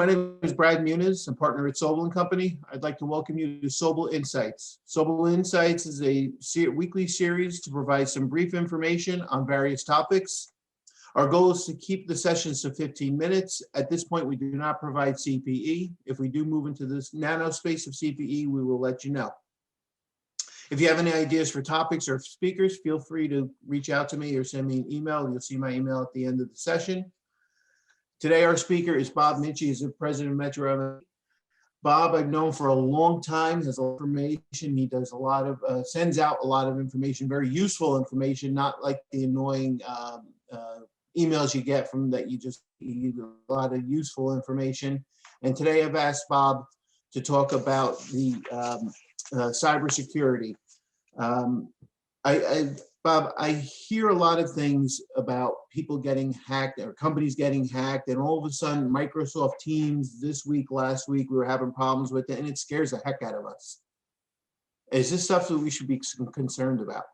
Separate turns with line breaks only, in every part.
my name is Brad Muniz. I'm partner at Sobel & Company. I'd like to welcome you to Sobel Insights. Sobel Insights is a weekly series to provide some brief information on various topics. Our goal is to keep the sessions to 15 minutes. At this point, we do not provide CPE. If we do move into this nano space of CPE, we will let you know. If you have any ideas for topics or speakers, feel free to reach out to me or send me an email. You'll see my email at the end of the session. Today, our speaker is Bob Minchie. He's the president of Metro. Bob, I've known for a long time, has a lot of information. He does a lot of, sends out a lot of information, very useful information, not like the annoying emails you get from that you get a lot of useful information. And today I've asked Bob to talk about the cybersecurity. Bob, I hear a lot of things about people getting hacked or companies getting hacked, and all of a sudden Microsoft Teams this week, last week, we were having problems with it, and it scares the heck out of us. Is this stuff that we should be concerned about?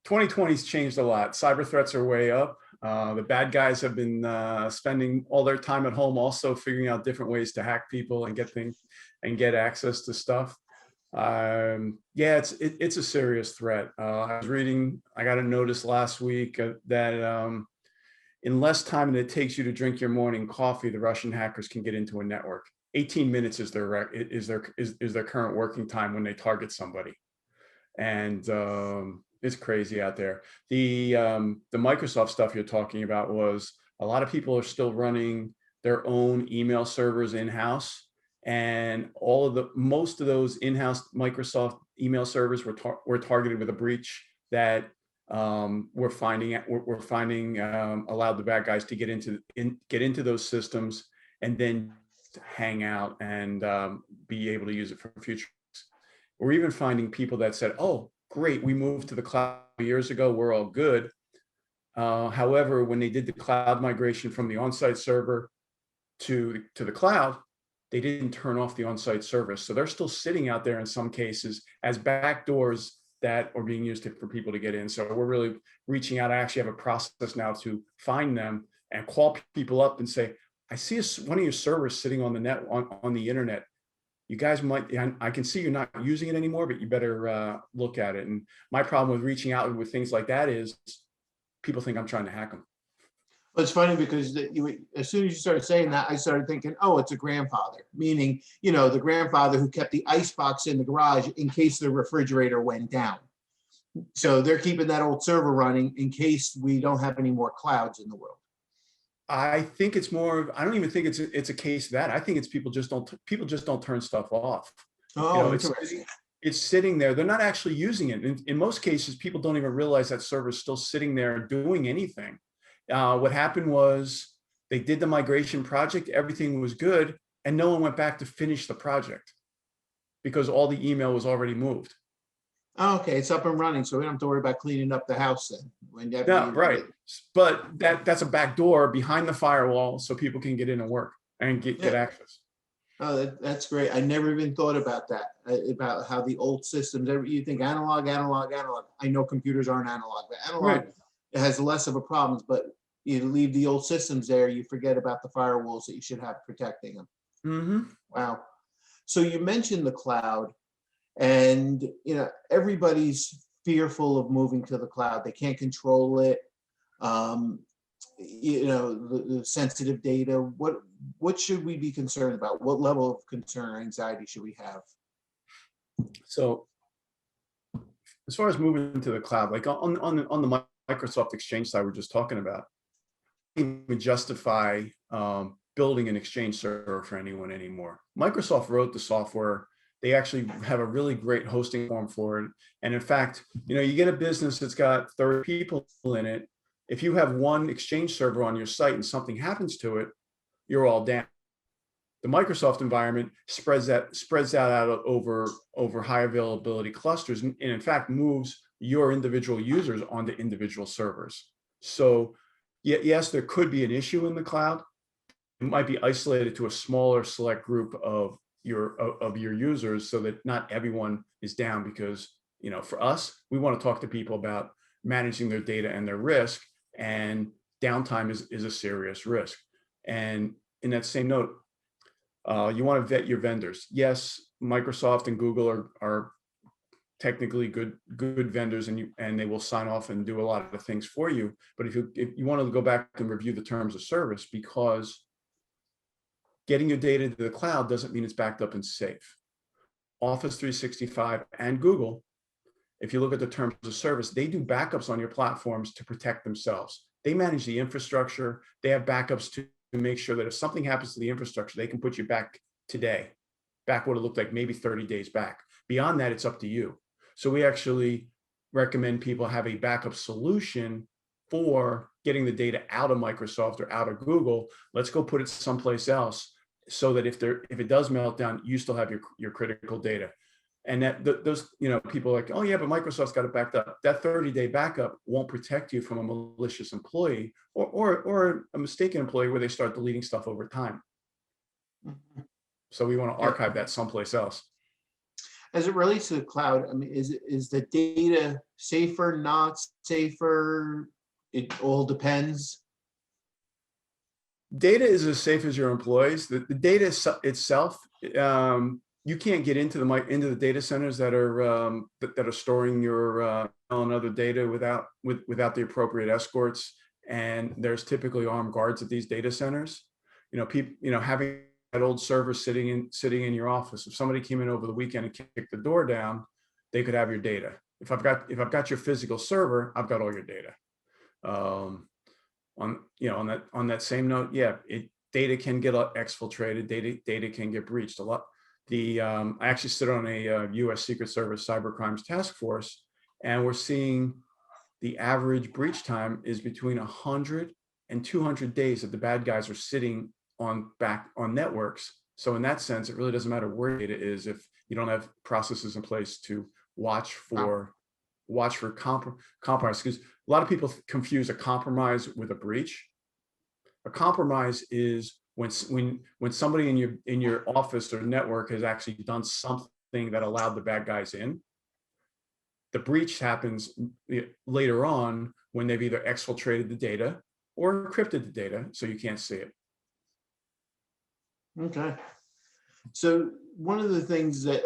2020's changed a lot. Cyber threats are way up. The bad guys have been spending all their time at home also figuring out different ways to hack people and get things and get access to stuff. Yeah, it's a serious threat. I was reading, I got a notice last week that in less time than it takes you to drink your morning coffee, the Russian hackers can get into a network. 18 minutes is their current working time when they target somebody. And it's crazy out there. The Microsoft stuff you're talking about was a lot of people are still running their own email servers in-house. And most of those in-house Microsoft email servers were targeted with a breach that we're finding allowed the bad guys to get into those systems and then hang out and be able to use it for future. We're even finding people that said, "Oh, great, we moved to the cloud years ago. We're all good." However, when they did the cloud migration from the on-site server to the cloud, they didn't turn off the on-site service. So they're still sitting out there in some cases as backdoors that are being used for people to get in. So we're really reaching out. I actually have a process now to find them and call people up and say, "I see one of your servers sitting on the net on the internet. You guys might, I can see you're not using it anymore, but you better look at it." And my problem with reaching out with things like that is people think I'm trying to hack them.
Well, it's funny because as soon as you started saying that, I started thinking, oh, it's a grandfather, meaning, you know, the grandfather who kept the ice box in the garage in case the refrigerator went down. So they're keeping that old server running in case we don't have any more clouds in the world.
I think it's more, I don't even think it's a case of that. I think it's people just don't turn stuff off.
Oh,
you know,
interesting.
It's sitting there. They're not actually using it. In most cases, people don't even realize that server is still sitting there doing anything. What happened was they did the migration project, everything was good, and no one went back to finish the project because all the email was already moved.
Oh, okay, it's up and running, so we don't have to worry about cleaning up the house then.
No, right. But that's a back door behind the firewall so people can get in and work and get access.
Oh, that's great. I never even thought about that, about how the old systems, you think analog. I know computers aren't analog, but analog has less of a problem, but you leave the old systems there, you forget about the firewalls that you should have protecting them.
Mm-hmm.
Wow. So you mentioned the cloud, and you know everybody's fearful of moving to the cloud. They can't control it. You know, the sensitive data. What should we be concerned about? What level of concern or anxiety should we have?
So as far as moving to the cloud, like on the Microsoft Exchange side we're just talking about, you can justify building an Exchange server for anyone anymore. Microsoft wrote the software. They actually have a really great hosting form for it. And in fact, you know, you get a business that's got 30 people in it. If you have one Exchange server on your site and something happens to it, you're all down. The Microsoft environment spreads that out over high availability clusters, and in fact moves your individual users onto individual servers. So yes, there could be an issue in the cloud. It might be isolated to a smaller select group of your users so that not everyone is down, because, you know, for us, we want to talk to people about managing their data and their risk, and downtime is a serious risk. And in that same note, you want to vet your vendors. Yes, Microsoft and Google are technically good vendors, and they will sign off and do a lot of things for you. But if you want to go back and review the terms of service, because getting your data to the cloud doesn't mean it's backed up and safe. Office 365 and Google, if you look at the terms of service, they do backups on your platforms to protect themselves. They manage the infrastructure. They have backups to make sure that if something happens to the infrastructure, they can put you back today, back what it looked like maybe 30 days back. Beyond that, it's up to you. So we actually recommend people have a backup solution for getting the data out of Microsoft or out of Google. Let's go put it someplace else, so that if it does melt down, you still have your critical data. And that those, people are like, oh yeah, but Microsoft's got it backed up. That 30-day backup won't protect you from a malicious employee or a mistaken employee where they start deleting stuff over time. So we want to archive that someplace else.
As it relates to the cloud, I mean, is the data safer, not safer? It all depends.
Data is as safe as your employees. The data itself, you can't get into the data centers that are storing your and other data without the appropriate escorts. And there's typically armed guards at these data centers. Having that old server sitting in your office. If somebody came in over the weekend and kicked the door down, they could have your data. If I've got your physical server, I've got all your data. On that same note, data can get exfiltrated. Data can get breached. I actually sit on a U.S. Secret Service cyber crimes task force, and we're seeing the average breach time is between 100 and 200 days that the bad guys are sitting on networks. So in that sense, it really doesn't matter where data is if you don't have processes in place to watch for compromise. Because a lot of people confuse a compromise with a breach. A compromise is when somebody in your office or network has actually done something that allowed the bad guys in. The breach happens later on when they've either exfiltrated the data or encrypted the data so you can't see it.
Okay. So one of the things that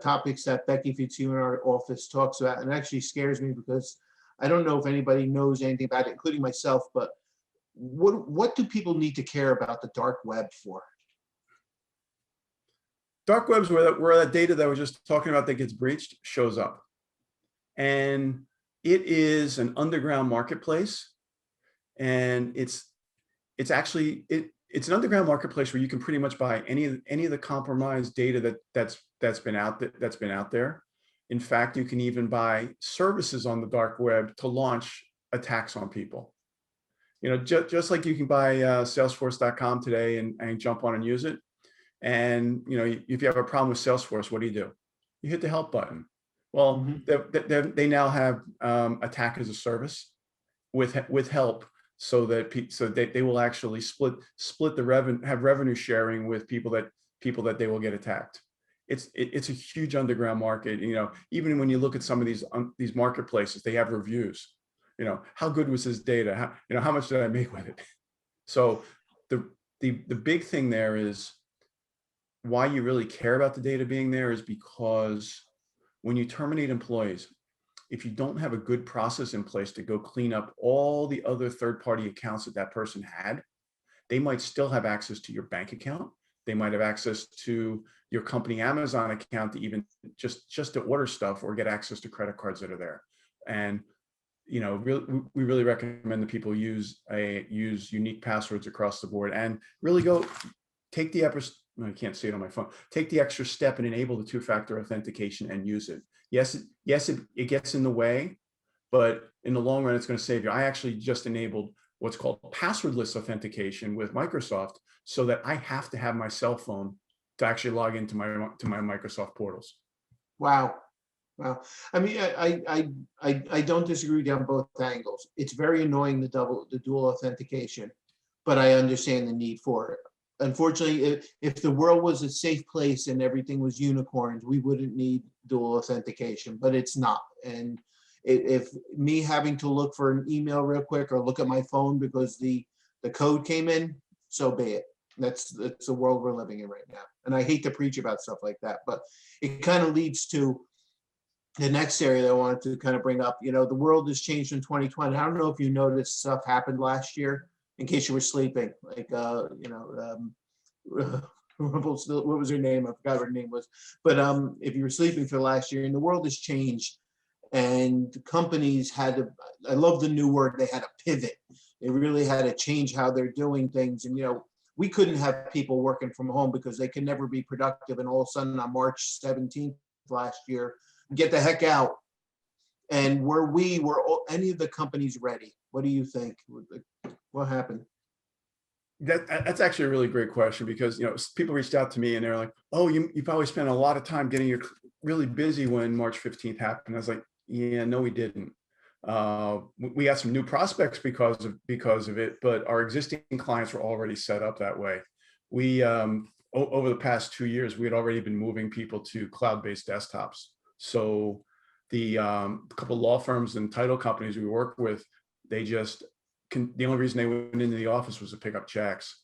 topics that Becky Fitzhugh in our office talks about, and actually scares me because I don't know if anybody knows anything about it, including myself, but what do people need to care about the dark web for?
Dark web's where that data that we're just talking about that gets breached shows up. And it is an underground marketplace. And it's an underground marketplace where you can pretty much buy any of the compromised data that's been out there. In fact, you can even buy services on the dark web to launch attacks on people. Just like you can buy Salesforce.com today and jump on and use it. And if you have a problem with Salesforce, what do? You hit the help button. Well, they now have attack as a service with help, so that they will actually split the revenue, have revenue sharing with people that they will get attacked. It's a huge underground market. Even when you look at some of these marketplaces, they have reviews. How good was this data? How much did I make with it? So the big thing there is why you really care about the data being there is because when you terminate employees, if you don't have a good process in place to go clean up all the other third-party accounts that person had, they might still have access to your bank account. They might have access to your company Amazon account to even just to order stuff or get access to credit cards that are there. And we really recommend that people use unique passwords across the board and really go take the I can't see it on my phone. Take the extra step and enable the two-factor authentication and use it. Yes, it gets in the way, but in the long run, it's going to save you. I actually just enabled what's called passwordless authentication with Microsoft, so that I have to have my cell phone to actually log into my Microsoft portals.
Wow. I mean, I don't disagree with you on both angles. It's very annoying, the dual authentication, but I understand the need for it. Unfortunately, if the world was a safe place and everything was unicorns, we wouldn't need dual authentication, but it's not. And if me having to look for an email real quick or look at my phone because the the code came in, so be it. That's the world we're living in right now. And I hate to preach about stuff like that, but it kind of leads to the next area that I wanted to kind of bring up. You know, the world has changed in 2020. I don't know if you noticed stuff happened last year, in case you were sleeping, like, what was her name? I forgot what her name was. But if you were sleeping for last year, and the world has changed, and companies had to, I love the new word, they had to pivot. They really had to change how they're doing things. And, you know, we couldn't have people working from home because they can never be productive. And all of a sudden on March 17th last year, get the heck out. And were any of the companies ready? What do you think? What happened?
That's actually a really great question, because, you know, people reached out to me and they're like, oh, you probably spent a lot of time getting really busy when March 15th happened. I was like, yeah, no, we didn't. We got some new prospects because of it, but our existing clients were already set up that way. We over the past 2 years, we had already been moving people to cloud-based desktops. So the couple law firms and title companies we work with, they just the only reason they went into the office was to pick up checks.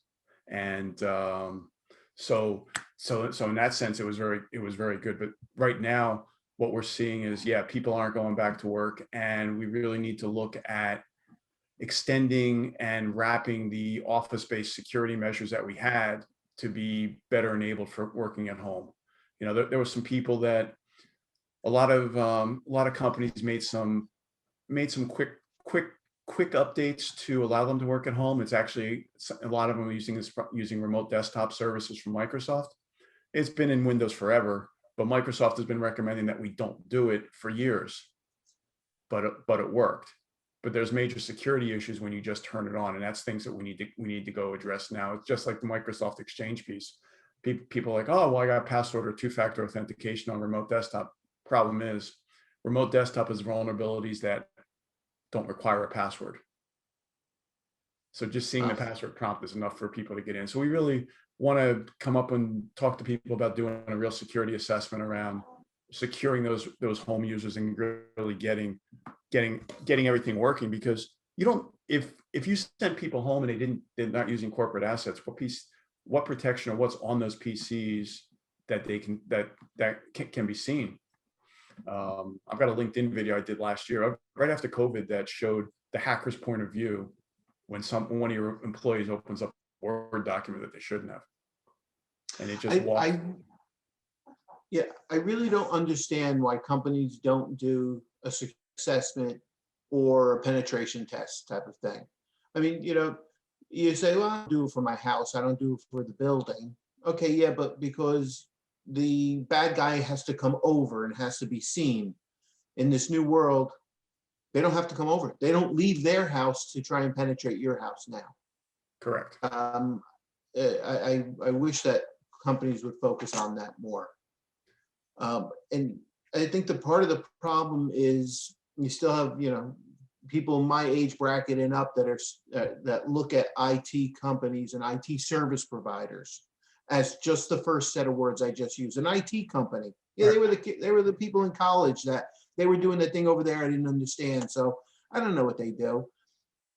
And so in that sense, it was very good. But right now, what we're seeing is, yeah, people aren't going back to work, and we really need to look at extending and wrapping the office-based security measures that we had to be better enabled for working at home. You know, there were some people that a lot of companies made some quick updates to allow them to work at home. It's actually, a lot of them are using remote desktop services from Microsoft. It's been in Windows forever, but Microsoft has been recommending that we don't do it for years, but it worked. But there's major security issues when you just turn it on, and that's things that we need to go address now. It's just like the Microsoft Exchange piece. People are like, oh, well, I got password or two-factor authentication on remote desktop. Problem is, remote desktop has vulnerabilities that don't require a password. So just seeing the password prompt is enough for people to get in. So we really want to come up and talk to people about doing a real security assessment around securing those home users and really getting everything working. Because you don't, if you send people home and they're not using corporate assets, what protection or what's on those PCs that can be seen. I've got a LinkedIn video I did last year, right after COVID, that showed the hacker's point of view when one of your employees opens up a Word document that they shouldn't have, and it just walked.
Yeah, I really don't understand why companies don't do a assessment or a penetration test type of thing. I mean, you know, you say, well, I do it for my house, I don't do it for the building. Okay, yeah, but because the bad guy has to come over and has to be seen. In this new world, they don't have to come over. They don't leave their house to try and penetrate your house now.
Correct.
I wish that companies would focus on that more. And I think the part of the problem is you still have, you know, people in my age bracket and up that look at IT companies and IT service providers as just the first set of words I just used. An IT company. Yeah, they were the people in college that they were doing the thing over there I didn't understand. So I don't know what they do.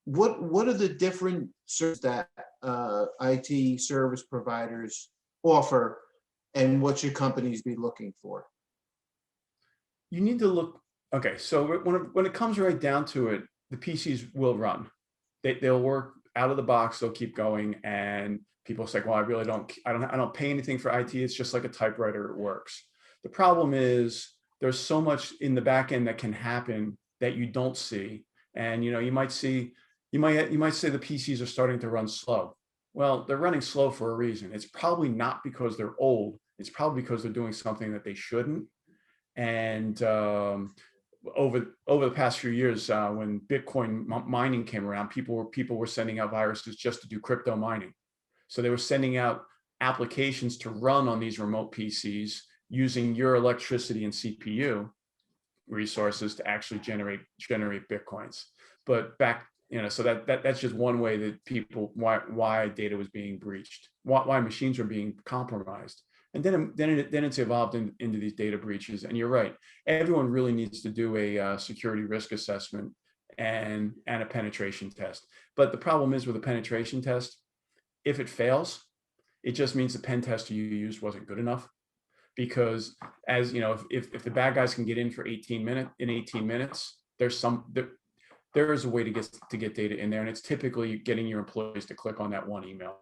What are the different services that IT service providers offer, and what should companies be looking for?
You need to look. Okay, so when it comes right down to it, the PCs will run. They'll work out of the box. They'll keep going, and people say, well, I don't pay anything for IT. It's just like a typewriter. It works. The problem is there's so much in the back end that can happen that you don't see. And, you know, you might say the PCs are starting to run slow. Well, they're running slow for a reason. It's probably not because they're old. It's probably because they're doing something that they shouldn't. And over the past few years, when Bitcoin mining came around, people were sending out viruses just to do crypto mining. So they were sending out applications to run on these remote PCs using your electricity and CPU resources to actually generate Bitcoins. But back, you know, so that's just one way that why data was being breached, why machines were being compromised. And then it's evolved into these data breaches. And you're right, everyone really needs to do a security risk assessment and a penetration test. But the problem is with a penetration test, if it fails, it just means the pen tester you used wasn't good enough. Because as you know, if the bad guys can get in for 18 minutes, there is a way to get data in there, and it's typically getting your employees to click on that one email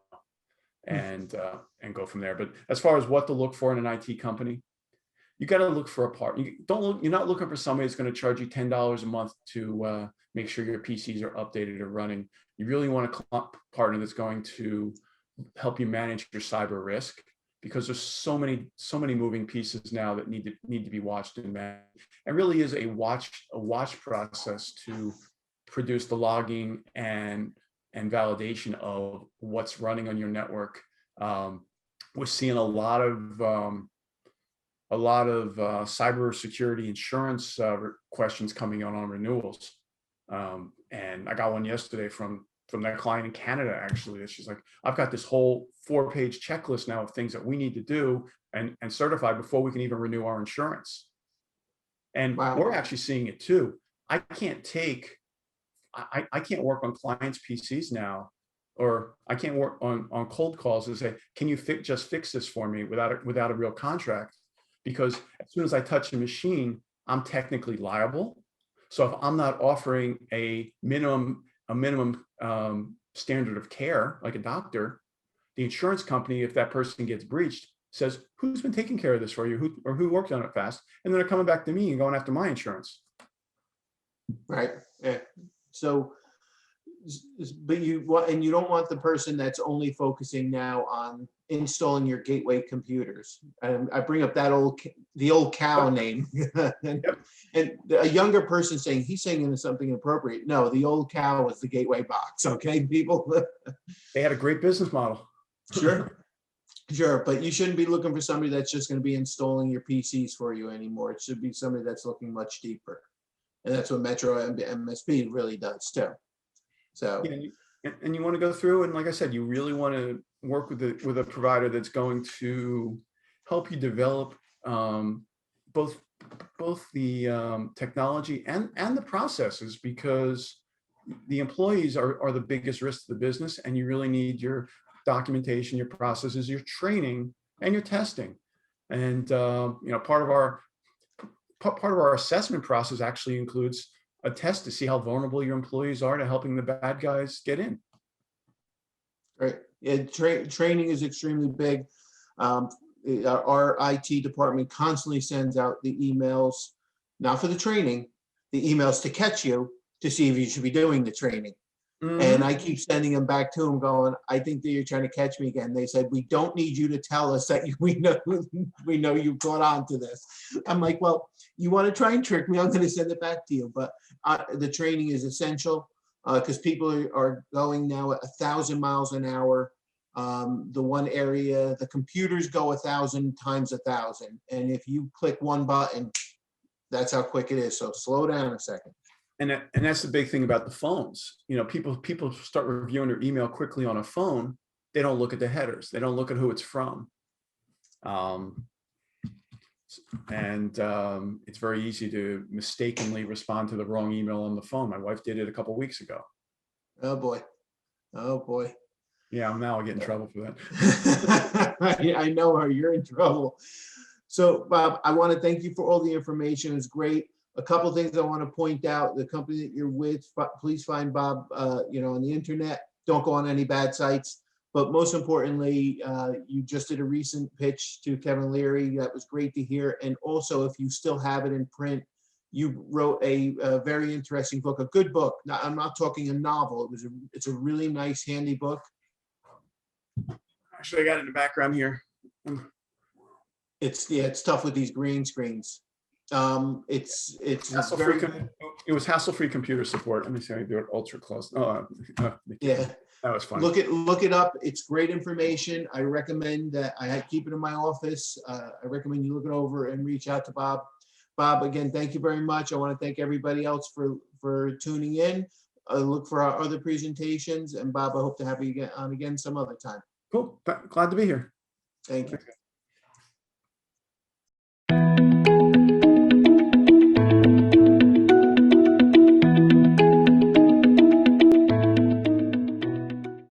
and go from there. But as far as what to look for in an IT company, you got to look for a partner. You're not looking for somebody that's going to charge you $10 a month to make sure your PCs are updated or running. You really want a partner that's going to help you manage your cyber risk, because there's so many moving pieces now that need to be watched and managed. And really is a watch process to produce the logging and validation of what's running on your network. We're seeing a lot of cybersecurity insurance questions coming on renewals. And I got one yesterday from that client in Canada, actually, that she's like, I've got this whole 4-page checklist now of things that we need to do and certify before we can even renew our insurance. And
Wow.
we're actually seeing it too. I can't work on clients' PCs now, or I can't work on cold calls and say, can you just fix this for me without a real contract? Because as soon as I touch the machine, I'm technically liable. So if I'm not offering a minimum standard of care, like a doctor, the insurance company, if that person gets breached, says, who's been taking care of this for you? Who worked on it fast? And then they're coming back to me and going after my insurance.
Right. Yeah. So, but you don't want the person that's only focusing now on installing your gateway computers. And I bring up the old cow name, and a younger person saying he's saying something inappropriate. No, the old cow was the gateway box. Okay, people.
They had a great business model.
Sure, but you shouldn't be looking for somebody that's just going to be installing your PCs for you anymore. It should be somebody that's looking much deeper, and that's what Metro MSP really does too. So,
and you want to go through, and like I said, you really want to work with a provider that's going to help you develop both the technology and the processes, because the employees are the biggest risk to the business, and you really need your documentation, your processes, your training, and your testing. And part of our assessment process actually includes a test to see how vulnerable your employees are to helping the bad guys get in.
right. Yeah, training is extremely big. Our IT department constantly sends out the emails, not for the training, the emails to catch you to see if you should be doing the training. And I keep sending them back to them going, I think that you're trying to catch me again. They said, we don't need you to tell us that we know you caught on to this. I'm like, well, you want to try and trick me, I'm going to send it back to you. But the training is essential because people are going now at 1,000 miles an hour. The one area, the computers go 1,000 times 1,000. And if you click one button, that's how quick it is. So slow down a second.
And that's the big thing about the phones. People start reviewing their email quickly on a phone. They don't look at the headers. They don't look at who it's from. It's very easy to mistakenly respond to the wrong email on the phone. My wife did it a couple of weeks ago.
Oh boy.
Yeah, I'm now getting in trouble for that.
I know her. You're in trouble. So, Bob, I want to thank you for all the information. It's great. A couple of things I want to point out. The company that you're with, please find Bob, on the internet. Don't go on any bad sites. But most importantly, you just did a recent pitch to Kevin Leary. That was great to hear. And also, if you still have it in print, you wrote a very interesting book, a good book. Now, I'm not talking a novel. It's a really nice, handy book.
Actually, I got it in the background here.
It's tough with these green screens. It's
hassle-free. It was hassle-free computer support. Let me see how you do it. Ultra close.
Yeah,
that was fun.
Look it up. It's great information. I recommend that. I keep it in my office. I recommend you look it over and reach out to Bob. Bob, again, thank you very much. I want to thank everybody else for tuning in. Look for our other presentations, and Bob, I hope to have you on again some other time.
Cool. Glad to be here.
Thank you.